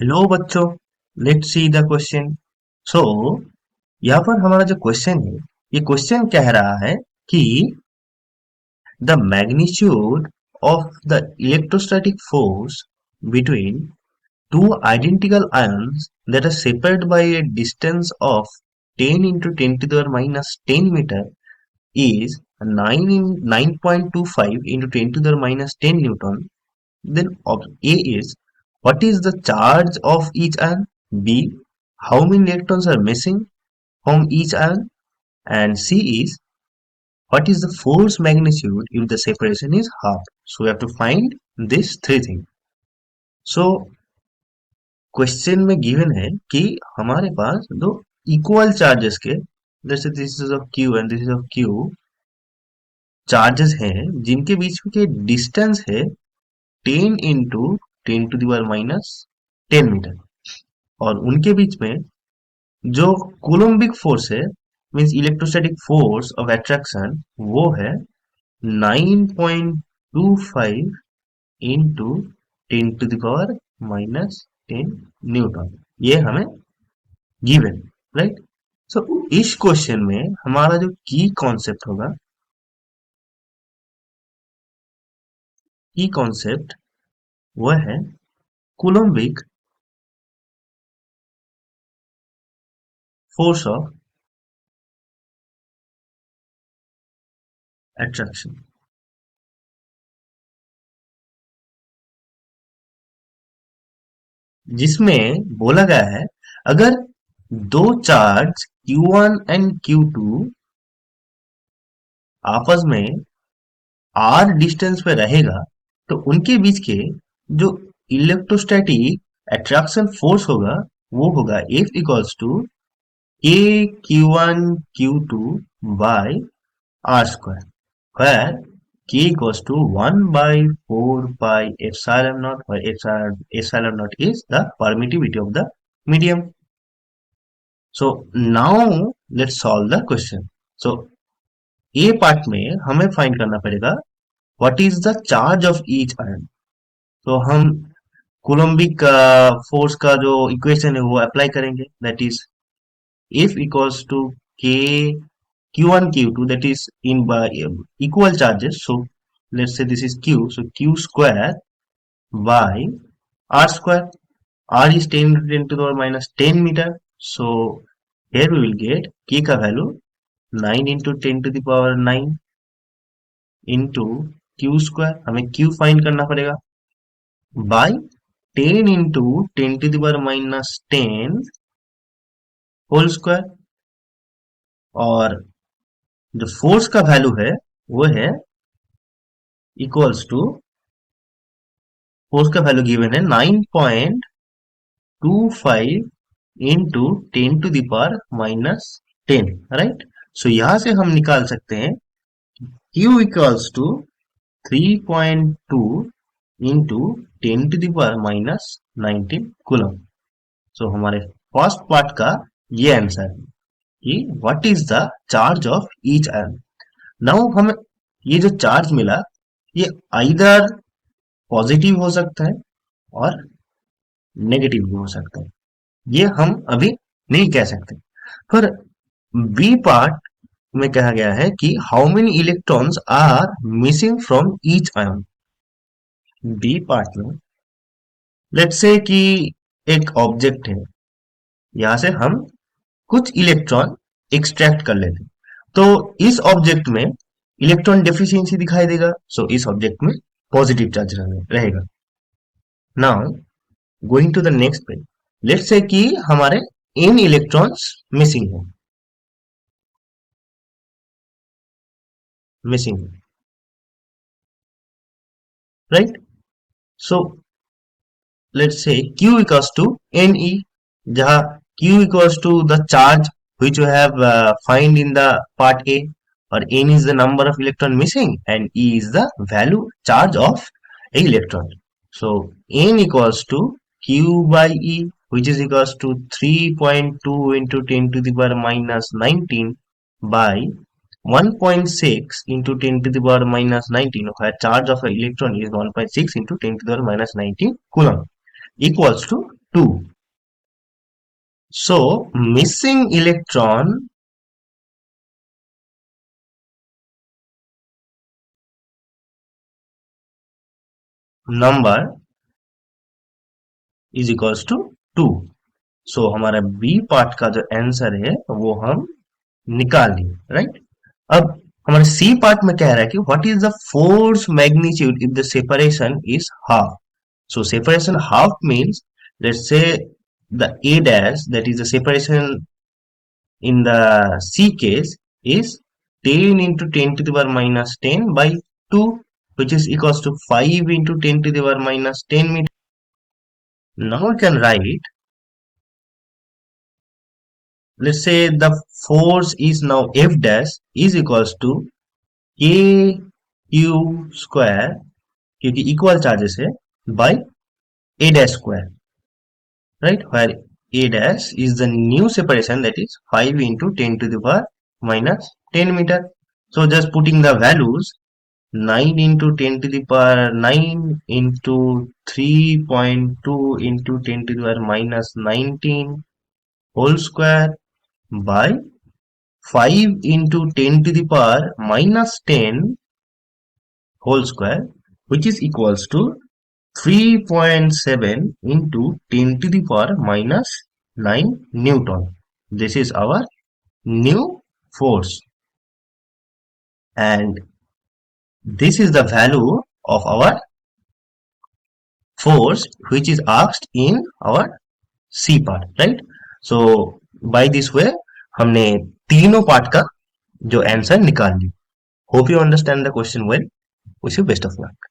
Hello बच्चों, let's see the question. सो यहाँ पर हमारा जो क्वेश्चन है, ये क्वेश्चन कह रहा है कि the magnitude of the electrostatic force between two identical ions that are separated by a distance of 10 into 10 to the power minus 10 meter is 9.25 into 10 to the power minus 10 Newton. Then A is what is the charge of each ion? B, how many electrons are missing from each ion? And C is what is the force magnitude if the separation is half? So we have to find these three things. So question में given है कि हमारे पास दो equal charges के, जैसे this is of Q and this is of Q, charges हैं जिनके बीच में के डिस्टेंस है 10 into 10 to the power minus 10 metre, और उनके बीच में जो कूलम्बिक फोर्स है, means electrostatic force of attraction, वो है 9.25 into 10 to the power minus 10 newton. ये हमें गिवन, राइट। सो इस क्वेश्चन में हमारा जो की कॉन्सेप्ट होगा, की कॉन्सेप्ट वह है कूलम्बिक फोर्स ऑफ अट्रैक्शन, जिसमें बोला गया है अगर दो चार्ज Q1 एंड Q2 आपस में r डिस्टेंस पे रहेगा, तो उनके बीच के जो इलेक्ट्रोस्टैटिक अट्रैक्शन फोर्स होगा वो होगा F equals to k Q1 Q2 by r square, where k equals to 1 by 4 pi epsilon naught, where epsilon naught is the permittivity of the medium. So now let's solve the question. So A part में हमें find करना पड़ेगा what is the charge of each ion. तो हम Coulombic force का जो equation है वो अप्लाई करेंगे, that is F equals to k Q1 Q2, that is in equal charges. So let's say this is Q, so Q square by R square. R is 10 into 10 to the power minus 10 meter. So here we will get k का value 9 into 10 to the power 9 into Q square, हमें Q find करना पड़ेगा, by 10 into 10 to the power minus 10 whole square, और जो force का value है वो है इक्वल्स टू, फोर्स का वैल्यू गिवन है 9.25 into 10 to the power minus 10, right. So यहां से हम निकाल सकते हैं Q equals to 3.2 into 10 to the power minus 19 coulomb. So हमारे फर्स्ट पार्ट का ये आंसर है कि what is the charge of each ion. Now हमें ये जो चार्ज मिला, ये आइदर पॉजिटिव हो सकता है और नेगेटिव भी हो सकता है, ये हम अभी नहीं कह सकते। पर बी पार्ट में कहा गया है कि how many electrons are missing from each ion. B part में लेट्स से कि एक ऑब्जेक्ट है, यहां से हम कुछ इलेक्ट्रॉन एक्सट्रैक्ट कर लेते हैं, तो इस ऑब्जेक्ट में इलेक्ट्रॉन डेफिशिएंसी दिखाई देगा। सो इस ऑब्जेक्ट में पॉजिटिव चार्ज रहेगा। Now going to the next page, let's say कि हमारे n इलेक्ट्रॉन्स मिसिंग है, right. So let's say q equals to ne, जहां q equals to the charge which you have find in the part A, or n is the number of electron missing and E is the value charge of a electron. So n equals to q by E, which is equals to 3.2 into 10 to the power minus 19 by 1.6 into 10 to the power minus 19, where charge of an electron is 1.6 into 10 to the power minus 19 coulomb, equals to 2. So missing electron number is equals to 2. सो हमारा B part का जो answer है वो हम निकाल लिए, right. अब हमारे सी पार्ट में कह रहा है कि what is the force magnitude if the separation is half. So separation half means let's say the A dash that is the separation in the C case is 10 into 10 to the power minus 10 by 2, which is equals to 5 into 10 to the power minus 10 meter. Now we can write, let's say the force is now F dash is equals to K Q square, क्योंकि equal charges है, by A dash square, right? Where A dash is the new separation, that is 5 into 10 to the power minus 10 meter. So just putting the values, 9 into 10 to the power 9 into 3.2 into 10 to the power minus 19 whole square by 5 into 10 to the power minus 10 whole square, which is equals to 3.7 into 10 to the power minus 9 Newton. This is our new force, and this is the value of our force which is asked in our C part, right? So by this way हमने तीनों part का जो answer निकाल ली। Hope you understand the question well. Wish you best of luck.